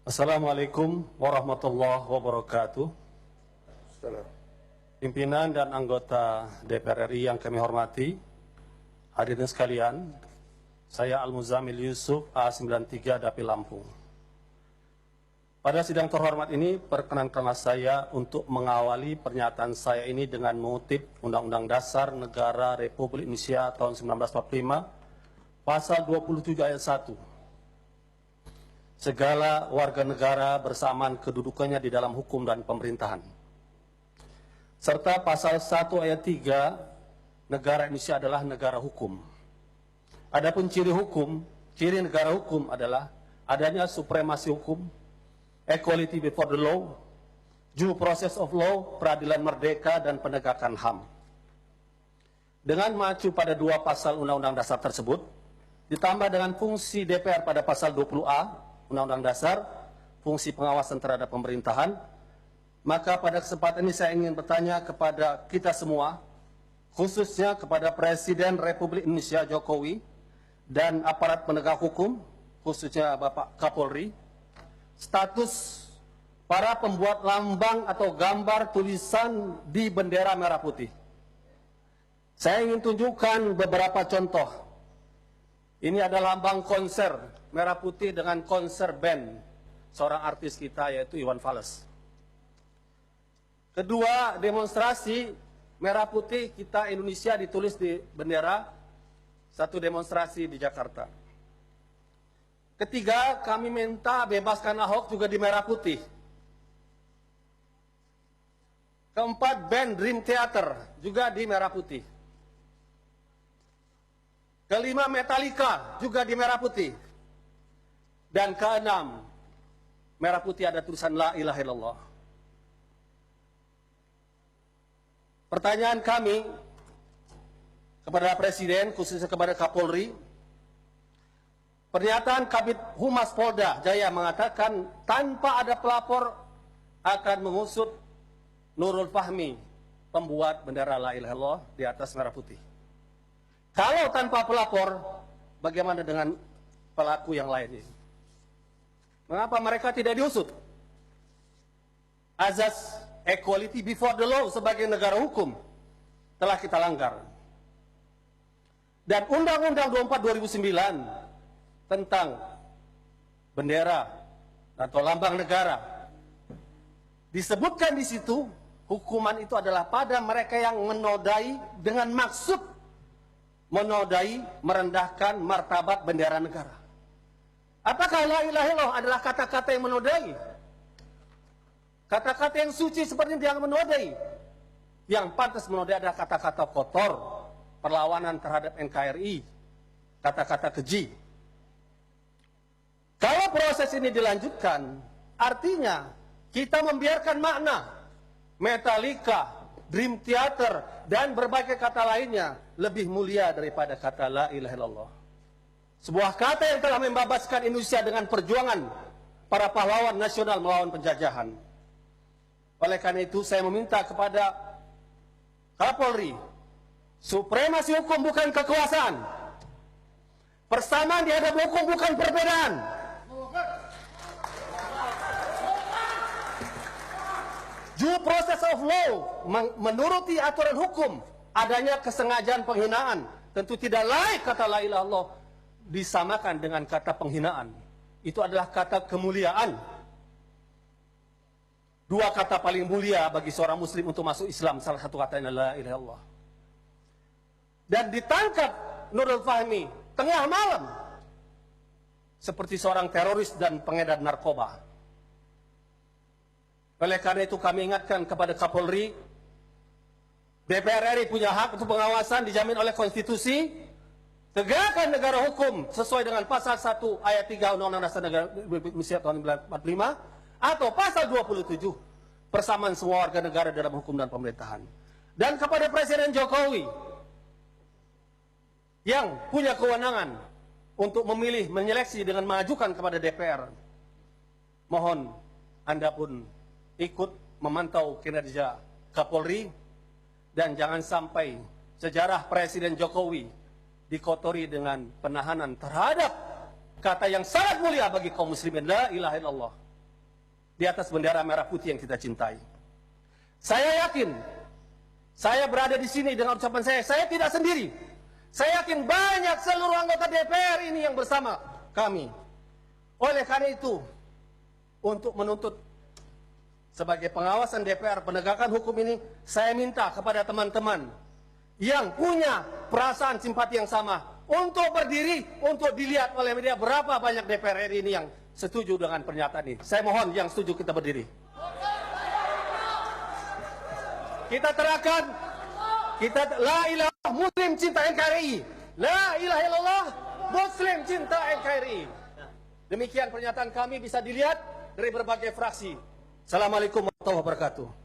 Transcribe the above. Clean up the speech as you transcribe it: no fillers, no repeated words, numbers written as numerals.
Assalamualaikum warahmatullahi wabarakatuh. Salam. Pimpinan dan anggota DPR RI yang kami hormati, hadirin sekalian, saya Al-Muzamil Yusuf A93 Dapil Lampung. Pada sidang terhormat ini, perkenankanlah saya untuk mengawali pernyataan saya ini dengan mengutip Undang-Undang Dasar Negara Republik Indonesia tahun 1945, Pasal 27 ayat 1. Segala warga negara bersamaan kedudukannya di dalam hukum dan pemerintahan. Serta pasal 1 ayat 3, negara Indonesia adalah negara hukum. Adapun ciri negara hukum adalah adanya supremasi hukum, equality before the law, due process of law, peradilan merdeka, dan penegakan HAM. Dengan mengacu pada dua pasal Undang-Undang Dasar tersebut, ditambah dengan fungsi DPR pada pasal 20A Undang-Undang Dasar, fungsi pengawasan terhadap pemerintahan, maka pada kesempatan ini saya ingin bertanya kepada kita semua, khususnya kepada Presiden Republik Indonesia Jokowi dan aparat penegak hukum, khususnya Bapak Kapolri, status para pembuat lambang atau gambar tulisan di bendera merah putih. Saya ingin tunjukkan beberapa contoh. Ini adalah lambang konser merah putih dengan konser band seorang artis kita yaitu Iwan Fals. Kedua, demonstrasi merah putih kita Indonesia ditulis di bendera, satu demonstrasi di Jakarta. Ketiga, kami minta bebaskan Ahok juga di merah putih. Keempat, band Dream Theater juga di merah putih. Kelima, Metallica juga di merah putih. Dan keenam, merah putih ada tulisan La ilaha illallah. Pertanyaan kami kepada Presiden, khususnya kepada Kapolri, pernyataan Kabid Humas Polda Jaya mengatakan tanpa ada pelapor akan mengusut Nurul Fahmi, pembuat bendera La ilaha illallah di atas merah putih. Kalau tanpa pelapor, bagaimana dengan pelaku yang lainnya? Mengapa mereka tidak diusut? Azas equality before the law sebagai negara hukum telah kita langgar. Dan Undang-Undang 24 2009 tentang bendera atau lambang negara disebutkan di situ hukuman itu adalah pada mereka yang menodai dengan maksud menodai, merendahkan martabat bendera negara. Apakah la ilaha illallah adalah kata-kata yang menodai? Kata-kata yang suci seperti yang menodai. Yang pantas menodai adalah kata-kata kotor, perlawanan terhadap NKRI, kata-kata keji. Kalau proses ini dilanjutkan, artinya kita membiarkan makna Metallica, Dream Theater, dan berbagai kata lainnya lebih mulia daripada kata la ilaha illallah. Sebuah kata yang telah membebaskan Indonesia dengan perjuangan para pahlawan nasional melawan penjajahan. Oleh karena itu saya meminta kepada Kapolri, supremasi hukum bukan kekuasaan. Persamaan di hadapan hukum bukan perbedaan. Due process of law, menuruti aturan hukum, adanya kesengajaan penghinaan. Tentu tidak layak kata la ilaha illallah disamakan dengan kata penghinaan. Itu adalah kata kemuliaan. Dua kata paling mulia bagi seorang muslim untuk masuk Islam, salah satu katanya la ilaha illallah. Dan ditangkap Nurul Fahmi tengah malam seperti seorang teroris dan pengedar narkoba. Oleh karena itu kami ingatkan kepada Kapolri, DPR RI punya hak untuk pengawasan dijamin oleh konstitusi. Tegakkan negara hukum sesuai dengan pasal 1 ayat 3 Undang-Undang Dasar Negara Republik Indonesia tahun 1945 atau pasal 27 persamaan semua warga negara dalam hukum dan pemerintahan. Dan kepada Presiden Jokowi yang punya kewenangan untuk memilih, menyeleksi dengan mengajukan kepada DPR, mohon Anda pun ikut memantau kinerja Kapolri dan jangan sampai sejarah Presiden Jokowi dikotori dengan penahanan terhadap kata yang sangat mulia bagi kaum muslimin, la ilaha illallah. di atas bendera merah putih yang kita cintai. Saya yakin, saya berada di sini dengan ucapan saya tidak sendiri. Saya yakin banyak seluruh anggota DPR ini yang bersama kami. Oleh karena itu, untuk menuntut sebagai pengawasan DPR penegakan hukum ini, saya minta kepada teman-teman yang punya perasaan simpati yang sama untuk berdiri, untuk dilihat oleh media berapa banyak DPR RI ini yang setuju dengan pernyataan ini. Saya mohon yang setuju kita berdiri. Kita terangkan, kita la ilaha muslim cinta NKRI, la ilaha illallah muslim cinta NKRI. Demikian pernyataan kami bisa dilihat dari berbagai fraksi. Assalamualaikum warahmatullahi wabarakatuh.